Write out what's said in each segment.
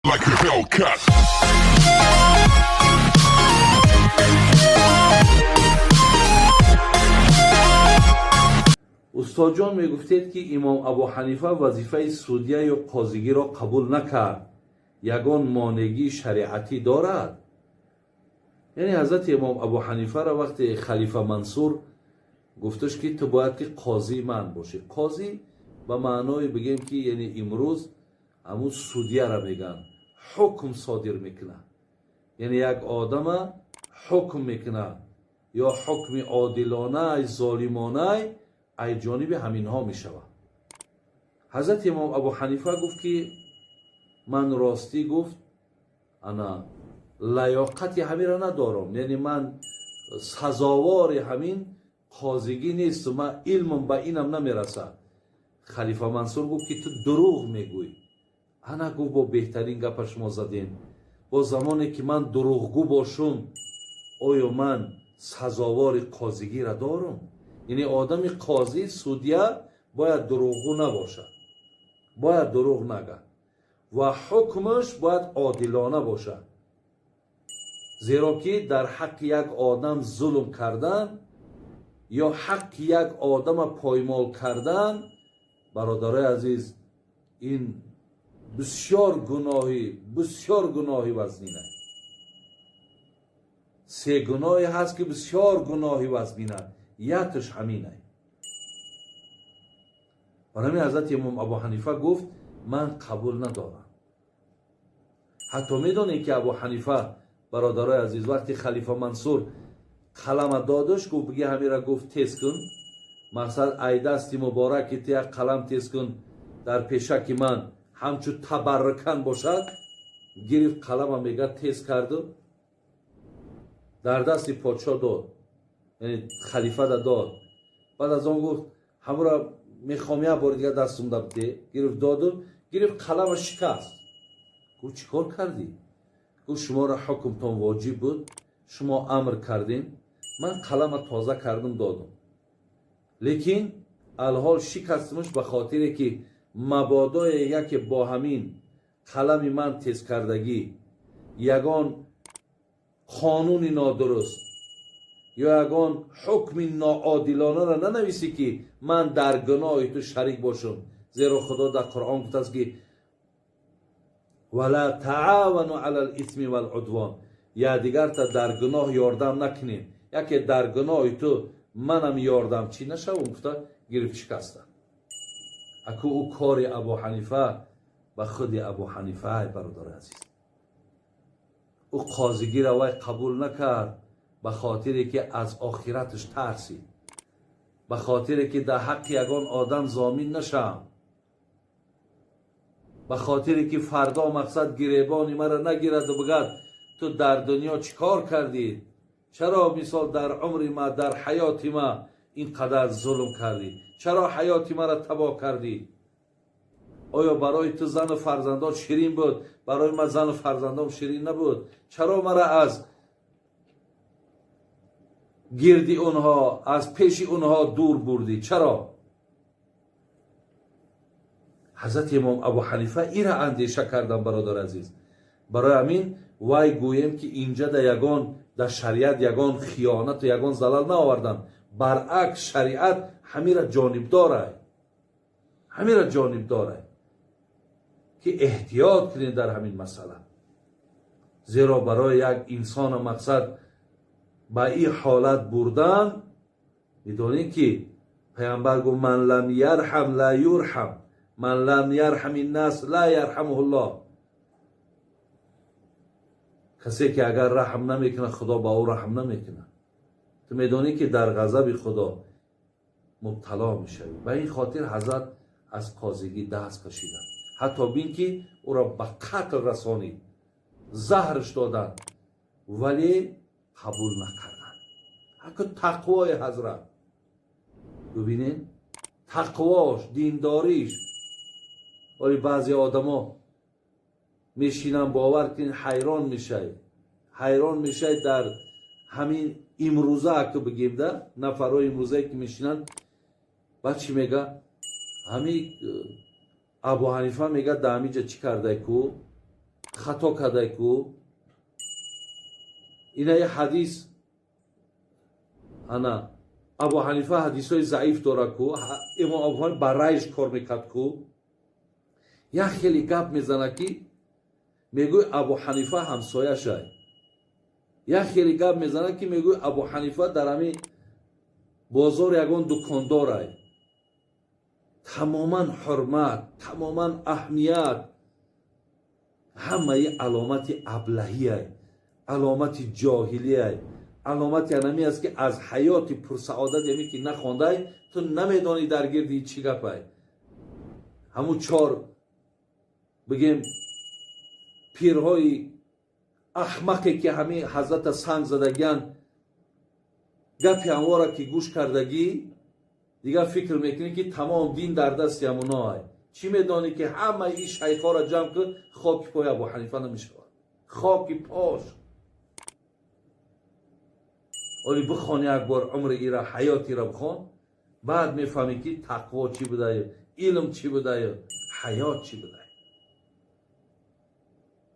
like a Hellcat. استاد جان میگفتید که امام ابو حنیفه وظیفه سودیه یا قاضیگی را قبول نکرد، یگان مانگی شریعتی دارد. یعنی حضرت امام ابو حنیفه را وقتی خلیفه منصور گفتش که تو باید که قاضی من باشی. قاضی به معنای بگیم که یعنی امروز همون سودیه را میگن، حکم صادر میکنه. یعنی یک آدم حکم میکنه، یا حکم عادلانه ظالمانه ای جانب همین ها میشود. حضرت امام ابو حنیفه گفت که من راستی گفت انا لیاقت همین را ندارم، یعنی من سزاوار همین قاضیگی نیست، من علمم به اینم نمیرسه. خلیفه منصور گفت که تو دروغ میگوی. انا گفت با بهترین گپش ما زدیم، با زمانی که من دروغگو باشم آیا من سزاوار قاضیگی را دارم؟ یعنی آدم قاضی سودیه باید دروغگو نباشه، باید دروغ نگه و حکمش باید عادلانه باشه. زیرا که در حق یک آدم ظلم کردن یا حق یک آدم پایمال کردن، برادرای عزیز، این بسیار گناهی وزنینه. سه گناهی هست که بسیار گناهی وزنینه، یکش همینه. برای حضرت امام ابو حنیفه گفت من قبول ندارم. حتی میدونی که ابو حنیفه برادرای عزیز وقتی خلیفه منصور قلم دادش گفت بگی همین را گفت تیز کن، مقصد ای دستی مبارکی تی یک قلم تیز کن در پیشک من همچو تبرکن باشد. گرفت قلم میگه تیز کرد و در دست پادشاه داد، یعنی خلیفه داد. بعد از آن گفت همه را میخوام یک بار دیگه دستم ده. گرفت داد و گرفت قلم شکست. گفت چیکار کردی؟ گفت شما را حکمتان واجب بود، شما امر کردین، من قلم تازه کردم دادم، لیکن الحال شکستمش به خاطر که مبادا یک با همین قلم من تیز کردگی یگان قانون نادرست یا یگان حکم ناعادلانه را ننویسی که من در گناه تو شریک باشم. زیرا خدا در قرآن گفته است که ولا تعاونوا علی الاثم والعدوان، یا دیگر تا در گناه یاردم نکنین، یکی در گناه تو منم یاردم چی نشوم. گفته گرفت شکسته. اکو او کار ابو حنیفه به خود ابو حنیفه برادر عزیز، او قاضیگی را وی قبول نکرد به خاطری که از آخرتش ترسید، به خاطری که در حق یگان آدم ضامن نشم، به خاطری که فردا مقصد گریبانی مرا نگیرد و بگد تو در دنیا چیکار کردی، چرا مثال در عمر ما در حیات ما اینقدر ظلم کردی، چرا حیات ما را تباه کردی. آیا برای تو زن و فرزندان شیرین بود؟ برای من زن و فرزندان شیرین نبود. چرا مرا از گردی اونها، از پیش اونها دور بردی؟ چرا؟ حضرت امام ابو حنیفه این را اندیشه کردن برادر عزیز. برای همین وای گویم که اینجا در یگان در شریعت یگان خیانت و یگان زلال نآوردن، برعکس شریعت همین را جانب داره، همین را جانب داره که احتیاط کنید در همین مسئله. زیرا برای یک انسان مقصد با این حالت بردن، میدونید که پیامبر گفت من لم یرحم لا یرحم، من لم یرحم الناس لا یرحمه الله. کسی که اگر رحم نمیکنه خدا با او رحم نمیکنه. تو میدونی که در غضب خدا مبتلا میشه. به این خاطر حضرت از قاضیگی دست کشیدن، حتی بین که او را به قتل رسانید، زهرش دادن، ولی قبول نکردن. حتی تقوای حضرت ببینین، تقواش، دینداریش. ولی بعضی آدما میشینن باور کنین حیران میشه در همین امروزه که بگیم ده نفرای امروزه که میشینن. بعد چی میگه؟ همین ابو حنیفه میگه دامیجا چی کرده کو خطا کرده کو اینا یه حدیث انا ابو حنیفه حدیث های ضعیف داره کو امام ابو حنیفه برایش کار میکرد کو یا خیلی گپ میزنه که میگوی ابو حنیفه همسایه شای یا خیلی گپ میزنه که میگوی ابو حنیفه در همین بازار یگان دکاندار ای تماما حرمت تماما اهمیت همه علامت ابلهی ای علامت جاهلی ای علامت یعنی است که از حیات پرسعادت یعنی که نخوانده ای تو نمیدانی در گردی چی گپ ای همون چار بگیم پیرهای احمقی که همین حضرت سنگ زدگیان گپی همواره که گوش کردگی دیگه فکر میکنی که تمام دین در دست همونا های چی میدانی که همه این شیخا را جمع کن خاک پای ابو حنیفه نمیشود خاک پاش ولی بخوانی یک بار عمر ای را حیاتی را بخوان بعد میفهمی که تقوا چی بوده علم چی بوده حیات چی بوده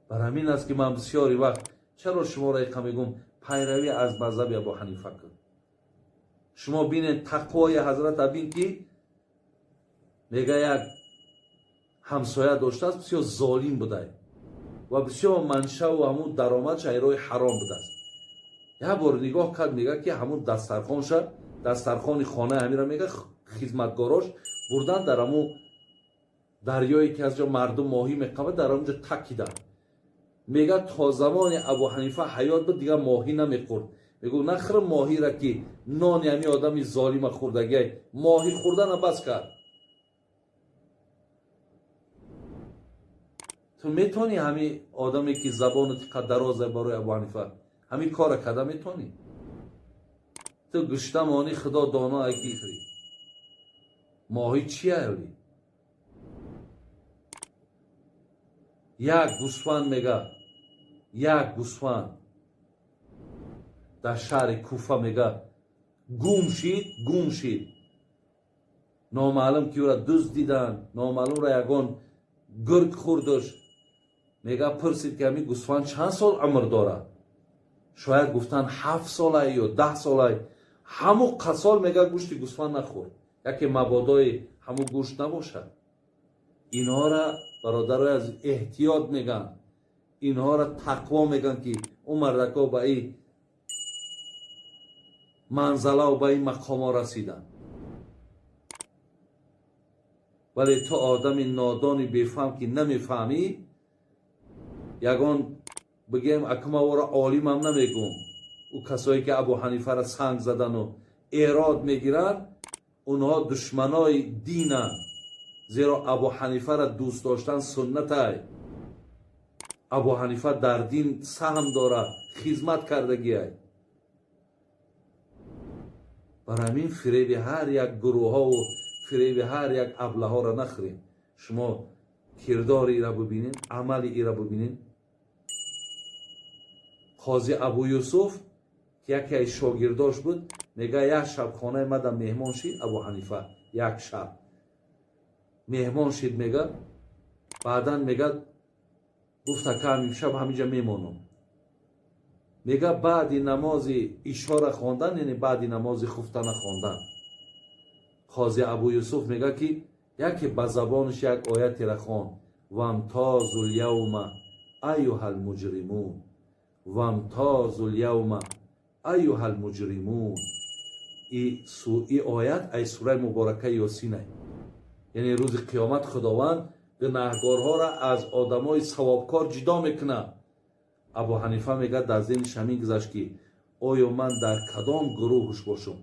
بر همین است که من بسیاری وقت چرا شما را میگم پیروی از مذهب ابو حنیفه کن شما بینید تقوای حضرت ابین که میگه یک همسایه داشته است بسیار ظالم بوده و بسیار منشأ و همون درآمدش ایرای حرام بوده است یک بار نگاه کرد میگه که همون دسترخوان خانه همین را میگه خدمتگاراش بردن در همون دریایی که از جا مردم ماهی میقبه در اونجا تکیدن میگه تا زمان ابو حنیفه حیات بود دیگه ماهی نمیخورد میگو نخر ماهی را که نان یعنی آدمی ظالم خوردگی ماهی خوردن بس کرد تو میتونی همین آدمی که زبان درازه برای ابو حنیفه همین کار کرده میتونی تو گشته مانی خدا دانا اکی خری ماهی چی هستی یک گوسفند میگه یک گوسفند در شهر کوفه میگه گم شید نامعلوم که او را دزد دیدن نامعلوم را یگان گرگ خوردش میگه پرسید که همین گوسفند چند سال عمر داره شاید گفتن 7 ساله یا 10 ساله همو قسال میگه گوشت گوسفند نخور یکی مبادای همو گوشت نباشه اینها را برادرای از احتیاط میگن اینها را تقوا میگن که اون مردکا به این منزله و به این مقام رسیدن ولی تو آدم نادانی بفهم که نمیفهمی یگان بگیم اکما و را عالم هم نمیگم او کسایی که ابو حنیفه را سنگ زدن و ایراد میگیرن اونها دشمنای دینن زیرا ابو حنیفه را دوست داشتن سنت های ابو حنیفه در دین سهم داره خدمت کردگی های برای همین فریب هر یک گروه ها و فریب هر یک ابله ها را نخورید شما کردار ای را ببینید عمل ای را ببینید قاضی ابو یوسف که یکی از شاگرداش بود میگه یک شب خانه مدام مهمان شید ابو حنیفه یک شب مهمان شید میگه بعدا میگه گفت که امشب همینجا میمانم میگه بعد نماز اشاره خواندن یعنی بعد نماز خفتن خواندن قاضی ابو یوسف میگه که یکی به زبانش یک آیتی را خواند وامتازوا الیوم ایها المجرمون وامتازوا الیوم ایها المجرمون این آیت ای سوره مبارکه یاسین یعنی روز قیامت خداوند گناهکارها را از آدمای ثوابکار جدا میکنه ابو حنیفه میگه در ذهنش همین گذشت که آیا من در کدام گروهش باشم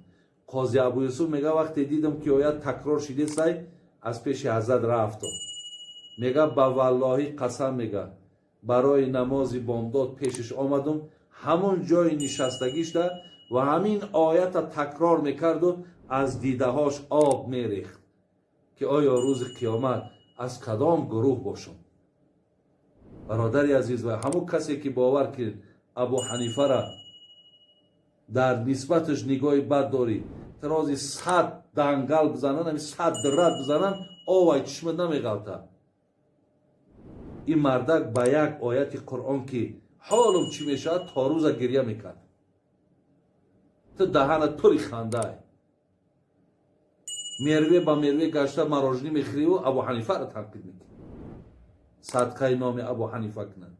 قاضی ابو یوسف میگه وقتی دیدم که آیت تکرار شده سای از پیش حضرت رفتم میگه با والله قسم میگه برای نماز بامداد پیشش آمدم همون جای نشستگیش ده و همین آیت تکرار میکرد و از دیده هاش آب میریخت که آیا روز قیامت از کدام گروه باشم برادری عزیز و همون کسی که باور کرد ابو حنیفه را در نسبتش نگاه بد داری ترازی 100 دنگل بزنن 100 رد بزنن آوای چشم نمیغلطه این مردک با یک آیت قرآن که حالم چی میشه تا روز گریه میکرد. تو دهنت پری خنده میروی با میروی گشته مراجنی میخری و ابو حنیفه را تنقید میکنی. صدقه نام ابو حنیفه کنن.